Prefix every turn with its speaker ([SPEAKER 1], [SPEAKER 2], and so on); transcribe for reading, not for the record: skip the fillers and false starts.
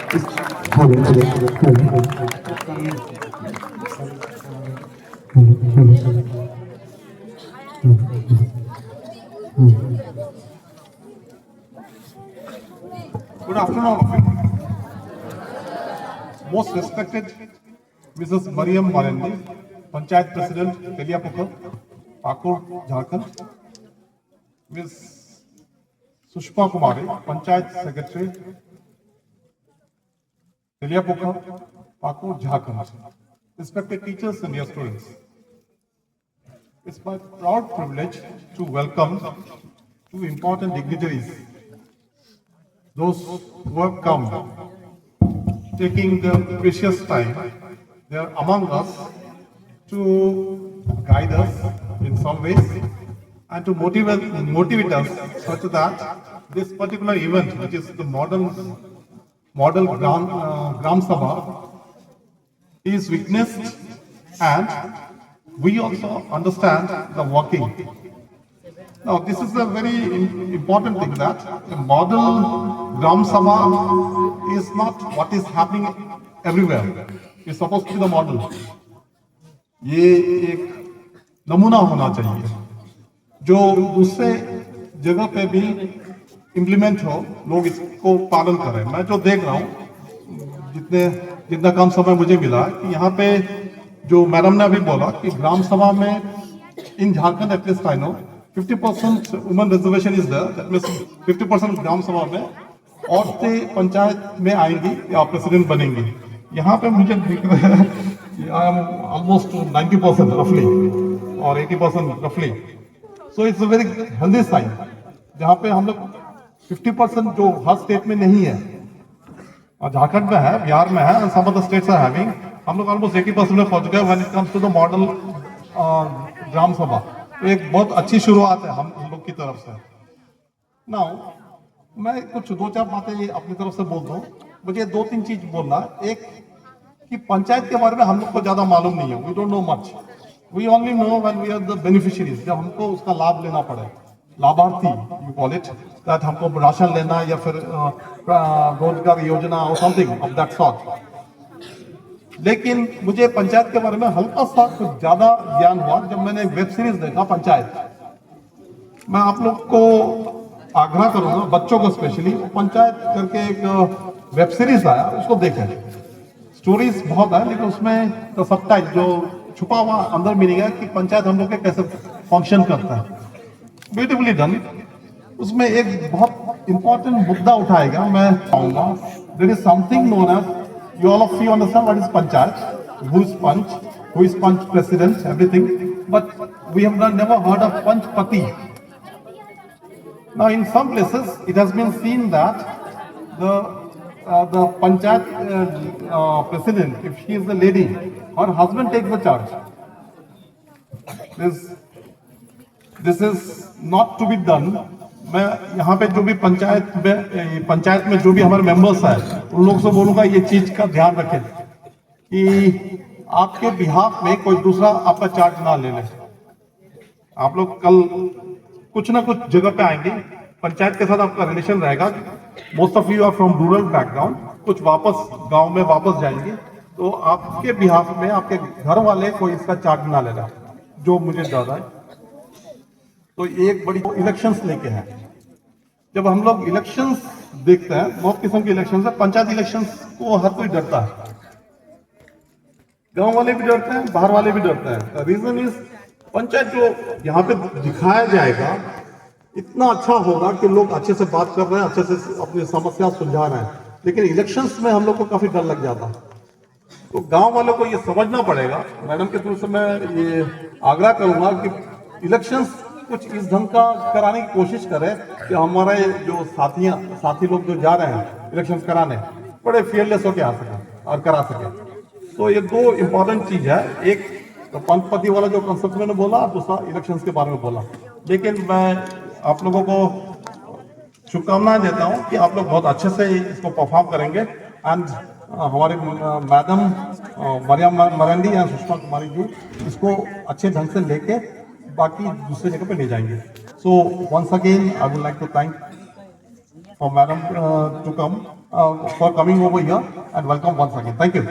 [SPEAKER 1] Good afternoon, all of you. Most respected Mrs. Mariam Marandi, Panchayat President, Teliapukar, Pakur, Jharkhand. Ms. Sushma Kumari, Panchayat Secretary, Teliapukar, Pakur, Jharkhand. Respected teachers and dear students, it's my proud privilege to welcome two important dignitaries, those who have come, taking their precious time. They are among us to guide us in some ways and to motivate us such that this particular event, which is the model Gram Sabha, is witnessed, and we also understand the working. Now, this is a very important thing, that the model Gram Sabha is not what is happening everywhere. It's supposed to be the model. ये एक नमूना होना चाहिए जो दूसरे जगह पे भी इम्प्लीमेंट हो, लोग इसको पालन करें। मैं जो देख रहा हूँ, जितना कम समय मुझे मिला है, कि यहाँ पे जो मैडम ने अभी बोला कि ग्राम सभा में in Jharkhand at least I know 50% women reservation is there, that means 50% gram sabha में औरतें पंचायत में आएंगी या प्रेसिडेंट बनेंगी। यहाँ पे मुझे दिख रहा है आई एम ऑलमोस्ट 90% रफली और 80% रफली, so it's a very healthy sign, जहाँ पे हम लोग 50% जो हर स्टेट में नहीं है, और झारखंड में है, बिहार में है, some of the states are having, हम लोग ऑलमोस्ट 80% में पहुंच गए when it comes to the model gram sabha. तो एक बहुत अच्छी शुरुआत है हम लोग की तरफ से। नाउ मैं कुछ दो चार बातें अपनी तरफ से बोल दूं। मुझे दो तीन चीज बोलना। एक कि पंचायत के बारे में हम लोग को ज्यादा मालूम नहीं है, we don't know much, we only know when we are the beneficiaries, जब हमको उसका लाभ लेना पड़े, लाभार्थी यू कॉल इट, दैट हमको राशन लेना या फिर रोजगार योजना और समथिंग ऑफ दैट सॉर्ट। लेकिन मुझे पंचायत के बारे में हल्का सा कुछ ज्यादा ज्ञान हुआ जब मैंने वेब सीरीज देखा पंचायत। मैं आप लोग को आग्रह करूंगा, बच्चों को स्पेशली, पंचायत करके एक वेब सीरीज आया, उसको देखें। स्टोरीज बहुत है, लेकिन उसमें तो सबटाइटल जो छुपा हुआ अंदर मीनिंग है कि पंचायत हम लोग के कैसे फंक्शन करता है, ब्यूटीफुली डन। उसमें एक बहुत इंपॉर्टेंट मुद्दा उठाएगा, मैं कहूंगा there is something known as, you all of you understand what is panchayat, who is panch president, everything, but we have never heard of panchpati. Now in some places it has been seen that the panchayat president, if she is a lady, her husband takes the charge. This is not to be done. मैं यहाँ पे जो भी पंचायत में जो भी हमारे members हैं, उन लोगों से बोलूंगा ये चीज का ध्यान रखें कि आपके बिहाफ में कोई दूसरा आपका चार्ज ना ले ले। आप लोग कल कुछ ना कुछ जगह पे आएंगे, पंचायत के साथ आपका रिलेशन रहेगा। Most of you are from rural background, कुछ वापस गांव में वापस जाएंगे, तो आपके बिहाफ में आपके घर वाले कोई इसका चार्ज ना लेना, जो मुझे डर है। तो एक बड़ी इलेक्शंस लेके है, जब हम लोग इलेक्शंस देखते हैं, बहुत किस्म के इलेक्शंस है, पंचायत इलेक्शंस को हर कोई डरता है, गांव वाले भी डरते हैं, बाहर वाले भी डरते हैं। रीजन इज पंचायत जो यहाँ पे दिखाया जाएगा इतना अच्छा होगा कि लोग अच्छे से बात कर रहे हैं, अच्छे से अपनी समस्या सुलझा रहे हैं, लेकिन इलेक्शंस में हम लोग को काफी डर लग जाता है। तो गांव वालों को ये समझना पड़ेगा। मैडम के थ्रू से मैं ये आग्रह करूंगा कि इलेक्शंस कुछ इस ढंग का कराने की कोशिश करें कि हमारे जो साथी लोग जो जा रहे हैं इलेक्शंस कराने, बड़े फेयरलेस होकर आ सकें और करा सकें। तो ये दो इंपॉर्टेंट चीज है, एक तो पंचपति वाला जो कंसेप्ट मैंने बोला, दूसरा इलेक्शंस के बारे में बोला। लेकिन मैं आप लोगों को शुभकामनाएं देता हूं कि आप लोग बहुत अच्छे से इसको परफॉर्म करेंगे, एंड हमारे मैडम मरियम मरंडी या सुषमा कुमारी जी इसको अच्छे ढंग से लेके बाकी दूसरे जगह पे ले जाएंगे। So once again I would like to thank for madam to come for coming over here, and welcome once again. Thank you.